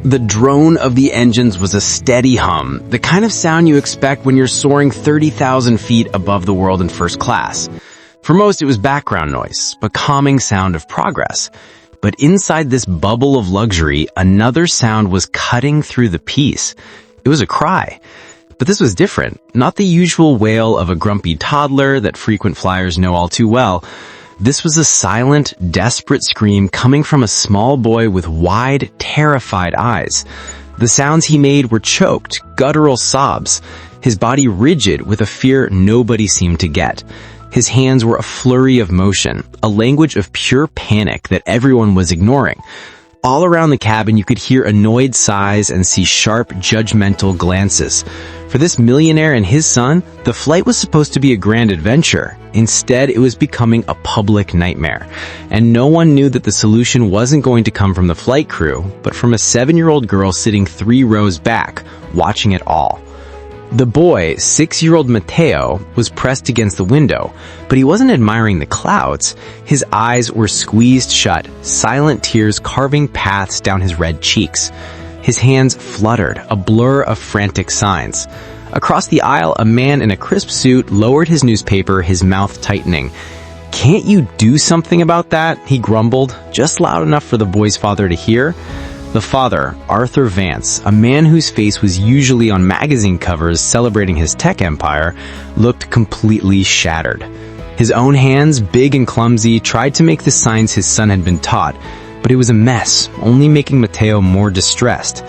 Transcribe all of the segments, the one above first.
The drone of the engines was a steady hum, the kind of sound you expect when you're soaring 30,000 feet above the world in first class. For most, it was background noise, a calming sound of progress. But inside this bubble of luxury, another sound was cutting through the peace. It was a cry. But this was different, not the usual wail of a grumpy toddler that frequent flyers know all too well. This was a silent, desperate scream coming from a small boy with wide, terrified eyes. The sounds he made were choked, guttural sobs, his body rigid with a fear nobody seemed to get. His hands were a flurry of motion, a language of pure panic that everyone was ignoring. All around the cabin, you could hear annoyed sighs and see sharp, judgmental glances. For this millionaire and his son, the flight was supposed to be a grand adventure. Instead, it was becoming a public nightmare. And no one knew that the solution wasn't going to come from the flight crew, but from a 7-year-old girl sitting 3 rows back, watching it all. The boy, 6-year-old Matteo, was pressed against the window, but he wasn't admiring the clouds. His eyes were squeezed shut, silent tears carving paths down his red cheeks. His hands fluttered, a blur of frantic signs. Across the aisle, a man in a crisp suit lowered his newspaper, his mouth tightening. "Can't you do something about that?" he grumbled, just loud enough for the boy's father to hear. The father, Arthur Vance, a man whose face was usually on magazine covers celebrating his tech empire, looked completely shattered. His own hands, big and clumsy, tried to make the signs his son had been taught, but it was a mess, only making Matteo more distressed.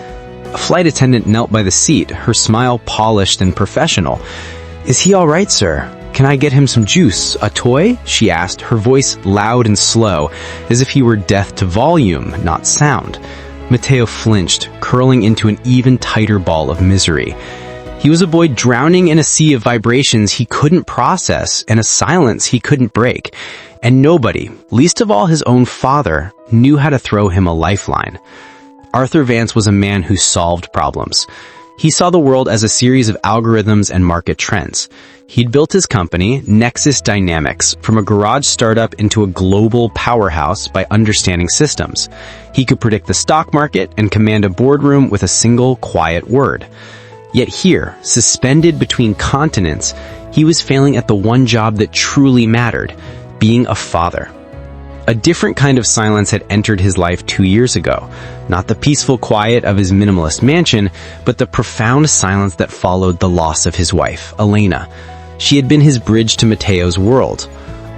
A flight attendant knelt by the seat, her smile polished and professional. "Is he all right, sir? Can I get him some juice, a toy?" she asked, her voice loud and slow, as if he were deaf to volume, not sound. Matteo flinched, curling into an even tighter ball of misery. He was a boy drowning in a sea of vibrations he couldn't process and a silence he couldn't break. And nobody, least of all his own father, knew how to throw him a lifeline. Arthur Vance was a man who solved problems. He saw the world as a series of algorithms and market trends. He'd built his company, Nexus Dynamics, from a garage startup into a global powerhouse by understanding systems. He could predict the stock market and command a boardroom with a single quiet word. Yet here, suspended between continents, he was failing at the one job that truly mattered, being a father. A different kind of silence had entered his life 2 years ago. Not the peaceful quiet of his minimalist mansion, but the profound silence that followed the loss of his wife, Elena. She had been his bridge to Matteo's world.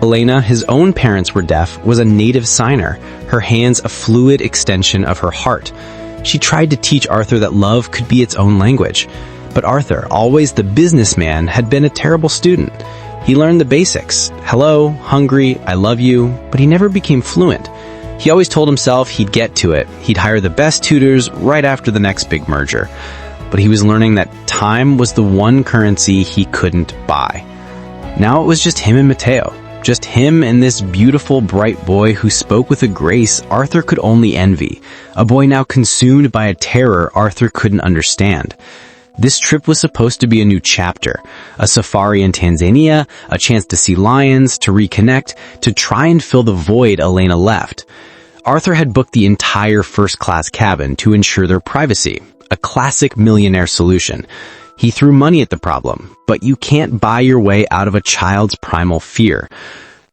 Elena, his own parents were deaf, was a native signer, her hands a fluid extension of her heart. She tried to teach Arthur that love could be its own language. But Arthur, always the businessman, had been a terrible student. He learned the basics. Hello, hungry, I love you, but he never became fluent. He always told himself he'd get to it. He'd hire the best tutors right after the next big merger. But he was learning that time was the one currency he couldn't buy. Now it was just him and Matteo. Just him and this beautiful, bright boy who spoke with a grace Arthur could only envy. A boy now consumed by a terror Arthur couldn't understand. This trip was supposed to be a new chapter, a safari in Tanzania, a chance to see lions, to reconnect, to try and fill the void Elena left. Arthur had booked the entire first-class cabin to ensure their privacy, a classic millionaire solution. He threw money at the problem, but you can't buy your way out of a child's primal fear.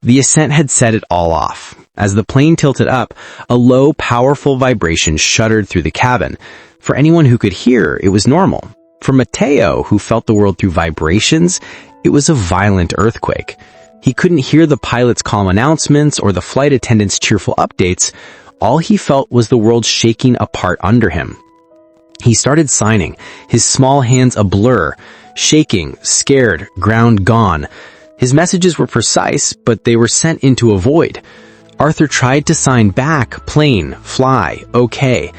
The ascent had set it all off. As the plane tilted up, a low, powerful vibration shuddered through the cabin. For anyone who could hear, it was normal. For Matteo, who felt the world through vibrations, it was a violent earthquake. He couldn't hear the pilot's calm announcements or the flight attendant's cheerful updates. All he felt was the world shaking apart under him. He started signing, his small hands a blur, shaking, scared, ground gone. His messages were precise, but they were sent into a void. Arthur tried to sign back, plane, fly, okay.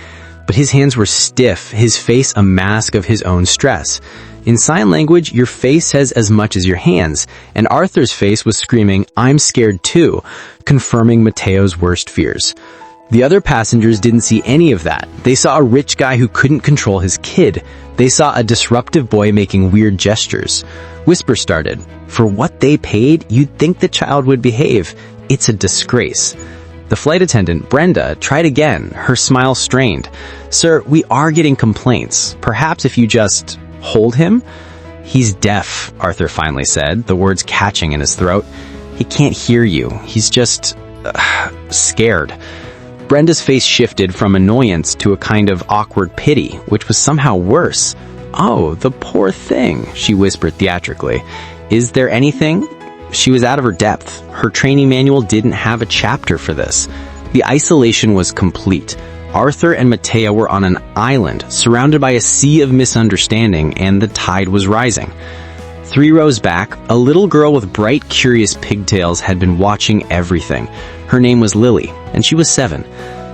But his hands were stiff, his face a mask of his own stress. In sign language, your face says as much as your hands, and Arthur's face was screaming, "I'm scared too," confirming Matteo's worst fears. The other passengers didn't see any of that. They saw a rich guy who couldn't control his kid. They saw a disruptive boy making weird gestures. Whispers started. For what they paid, you'd think the child would behave. It's a disgrace. The flight attendant, Brenda, tried again, her smile strained. "Sir, we are getting complaints. Perhaps if you just hold him?" "He's deaf," Arthur finally said, the words catching in his throat. "He can't hear you. He's just scared." Brenda's face shifted from annoyance to a kind of awkward pity, which was somehow worse. "Oh, the poor thing," she whispered theatrically. "Is there anything?" She was out of her depth. Her training manual didn't have a chapter for this. The isolation was complete. Arthur and Matteo were on an island, surrounded by a sea of misunderstanding, and the tide was rising. 3 rows back, a little girl with bright, curious pigtails had been watching everything. Her name was Lily, and she was 7.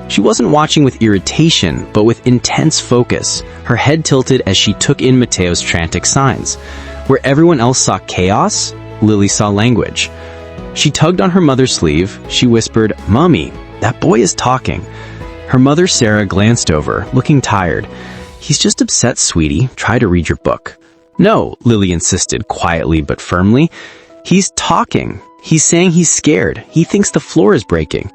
She wasn't watching with irritation, but with intense focus, her head tilted as she took in Matteo's frantic signs. Where everyone else saw chaos, Lily saw language. She tugged on her mother's sleeve. She whispered, "Mommy, that boy is talking." Her mother, Sarah, glanced over, looking tired. "He's just upset, sweetie. Try to read your book." "No," Lily insisted, quietly but firmly. "He's talking. He's saying he's scared. He thinks the floor is breaking."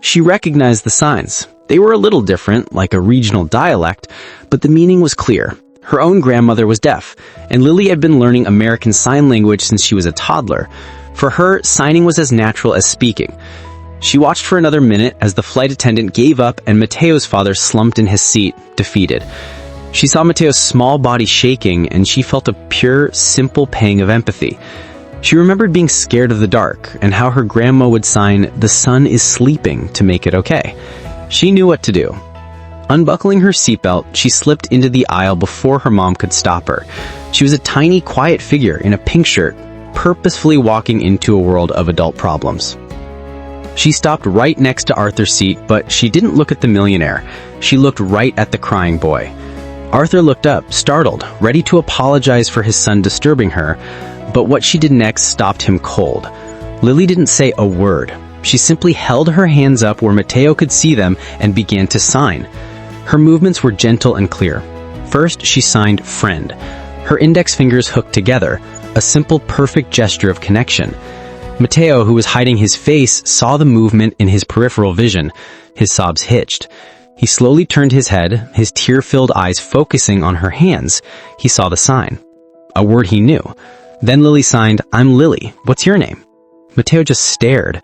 She recognized the signs. They were a little different, like a regional dialect, but the meaning was clear. Her own grandmother was deaf, and Lily had been learning American Sign Language since she was a toddler. For her, signing was as natural as speaking. She watched for another minute as the flight attendant gave up and Matteo's father slumped in his seat, defeated. She saw Matteo's small body shaking, and she felt a pure, simple pang of empathy. She remembered being scared of the dark, and how her grandma would sign, "The sun is sleeping," to make it okay. She knew what to do. Unbuckling her seatbelt, she slipped into the aisle before her mom could stop her. She was a tiny, quiet figure in a pink shirt, purposefully walking into a world of adult problems. She stopped right next to Arthur's seat, but she didn't look at the millionaire. She looked right at the crying boy. Arthur looked up, startled, ready to apologize for his son disturbing her, but what she did next stopped him cold. Lily didn't say a word. She simply held her hands up where Matteo could see them and began to sign. Her movements were gentle and clear. First, she signed friend. Her index fingers hooked together, a simple, perfect gesture of connection. Matteo, who was hiding his face, saw the movement in his peripheral vision. His sobs hitched. He slowly turned his head, his tear-filled eyes focusing on her hands. He saw the sign. A word he knew. Then Lily signed, "I'm Lily. What's your name?" Matteo just stared.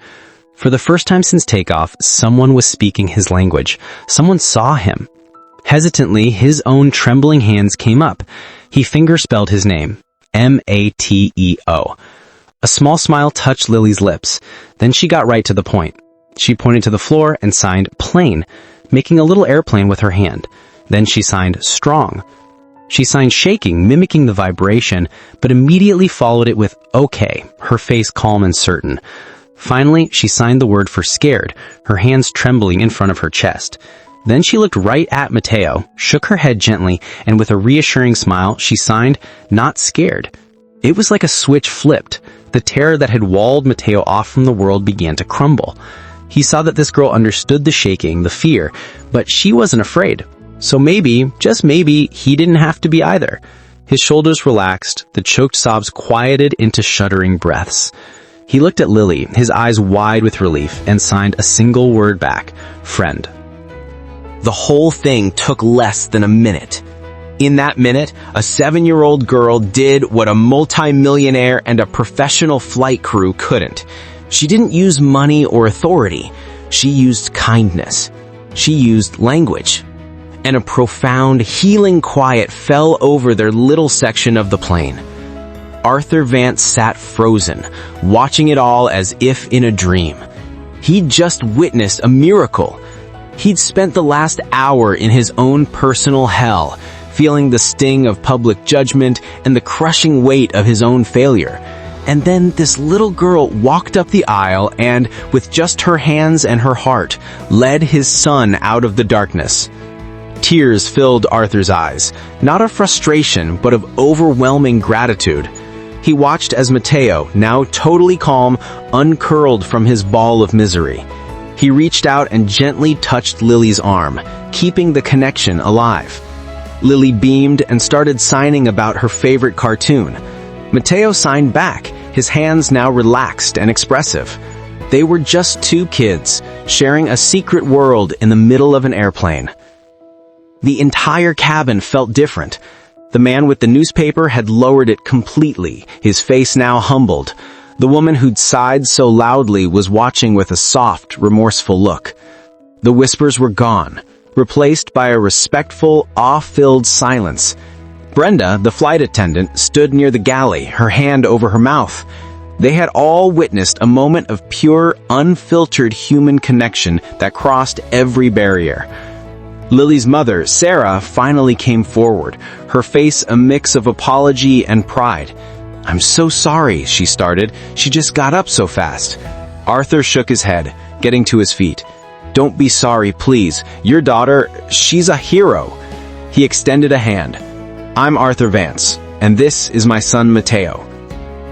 For the first time since takeoff, someone was speaking his language. Someone saw him. Hesitantly, his own trembling hands came up. He fingerspelled his name, M-A-T-E-O. A small smile touched Lily's lips. Then she got right to the point. She pointed to the floor and signed plane, making a little airplane with her hand. Then she signed strong. She signed shaking, mimicking the vibration, but immediately followed it with okay, her face calm and certain. Finally, she signed the word for scared, her hands trembling in front of her chest. Then she looked right at Matteo, shook her head gently, and with a reassuring smile, she signed, not scared. It was like a switch flipped. The terror that had walled Matteo off from the world began to crumble. He saw that this girl understood the shaking, the fear, but she wasn't afraid. So maybe, just maybe, he didn't have to be either. His shoulders relaxed, the choked sobs quieted into shuddering breaths. He looked at Lily, his eyes wide with relief, and signed a single word back, friend. The whole thing took less than a minute. In that minute, a 7-year-old girl did what a multi-millionaire and a professional flight crew couldn't. She didn't use money or authority. She used kindness. She used language. And a profound, healing quiet fell over their little section of the plane. Arthur Vance sat frozen, watching it all as if in a dream. He'd just witnessed a miracle. He'd spent the last hour in his own personal hell, feeling the sting of public judgment and the crushing weight of his own failure. And then this little girl walked up the aisle and, with just her hands and her heart, led his son out of the darkness. Tears filled Arthur's eyes, not of frustration, but of overwhelming gratitude. He watched as Matteo, now totally calm, uncurled from his ball of misery. He reached out and gently touched Lily's arm, keeping the connection alive. Lily beamed and started signing about her favorite cartoon. Matteo signed back, his hands now relaxed and expressive. They were just two kids, sharing a secret world in the middle of an airplane. The entire cabin felt different. The man with the newspaper had lowered it completely, his face now humbled. The woman who'd sighed so loudly was watching with a soft, remorseful look. The whispers were gone, replaced by a respectful, awe-filled silence. Brenda, the flight attendant, stood near the galley, her hand over her mouth. They had all witnessed a moment of pure, unfiltered human connection that crossed every barrier. Lily's mother, Sarah, finally came forward, her face a mix of apology and pride. "I'm so sorry," she started. "She just got up so fast." Arthur shook his head, getting to his feet. "Don't be sorry, please. Your daughter, she's a hero." He extended a hand. "I'm Arthur Vance, and this is my son Mateo."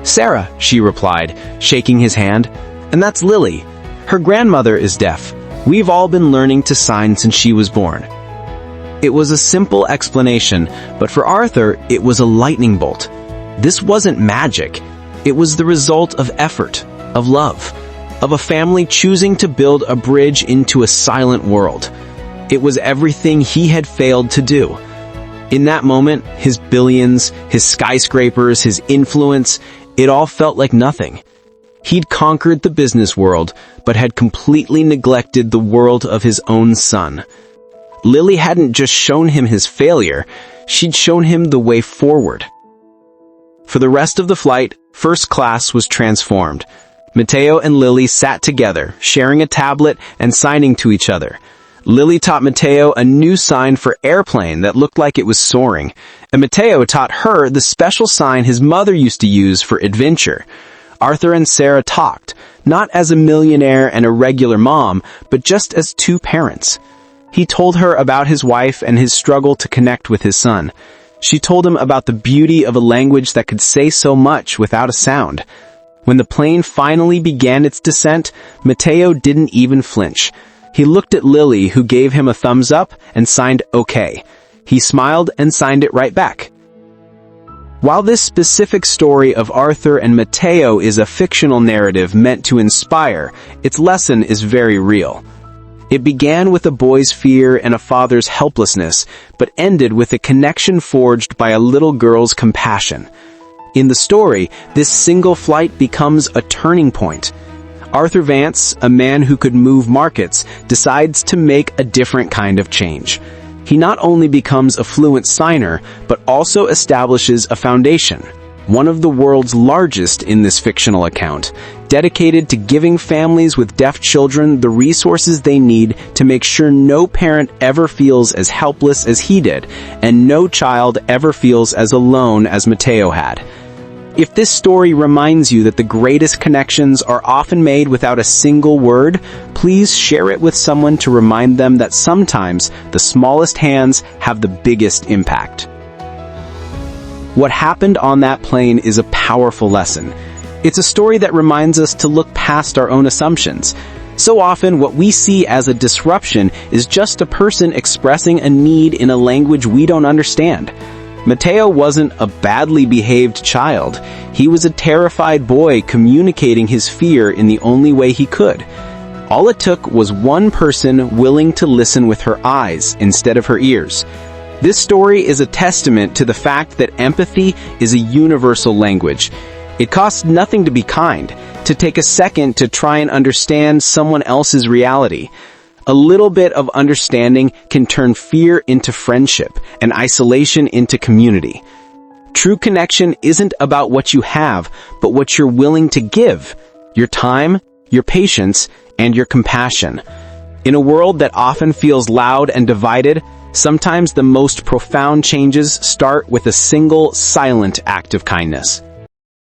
"Sarah," she replied, shaking his hand. "And that's Lily. Her grandmother is deaf. We've all been learning to sign since she was born." It was a simple explanation, but for Arthur, it was a lightning bolt. This wasn't magic. It was the result of effort, of love, of a family choosing to build a bridge into a silent world. It was everything he had failed to do. In that moment, his billions, his skyscrapers, his influence, it all felt like nothing. He'd conquered the business world, but had completely neglected the world of his own son. Lily hadn't just shown him his failure, she'd shown him the way forward. For the rest of the flight, first class was transformed. Mateo and Lily sat together, sharing a tablet and signing to each other. Lily taught Mateo a new sign for airplane that looked like it was soaring, and Mateo taught her the special sign his mother used to use for adventure. Arthur and Sarah talked, not as a millionaire and a regular mom, but just as two parents. He told her about his wife and his struggle to connect with his son. She told him about the beauty of a language that could say so much without a sound. When the plane finally began its descent, Mateo didn't even flinch. He looked at Lily, who gave him a thumbs up and signed okay. He smiled and signed it right back. While this specific story of Arthur and Mateo is a fictional narrative meant to inspire, its lesson is very real. It began with a boy's fear and a father's helplessness, but ended with a connection forged by a little girl's compassion. In the story, this single flight becomes a turning point. Arthur Vance, a man who could move markets, decides to make a different kind of change. He not only becomes a fluent signer, but also establishes a foundation, one of the world's largest in this fictional account, dedicated to giving families with deaf children the resources they need to make sure no parent ever feels as helpless as he did, and no child ever feels as alone as Mateo had. If this story reminds you that the greatest connections are often made without a single word, please share it with someone to remind them that sometimes the smallest hands have the biggest impact. What happened on that plane is a powerful lesson. It's a story that reminds us to look past our own assumptions. So often, what we see as a disruption is just a person expressing a need in a language we don't understand. Mateo wasn't a badly behaved child. He was a terrified boy communicating his fear in the only way he could. All it took was one person willing to listen with her eyes instead of her ears. This story is a testament to the fact that empathy is a universal language. It costs nothing to be kind, to take a second to try and understand someone else's reality. A little bit of understanding can turn fear into friendship and isolation into community. True connection isn't about what you have, but what you're willing to give: your time, your patience, and your compassion. In a world that often feels loud and divided, sometimes the most profound changes start with a single silent act of kindness.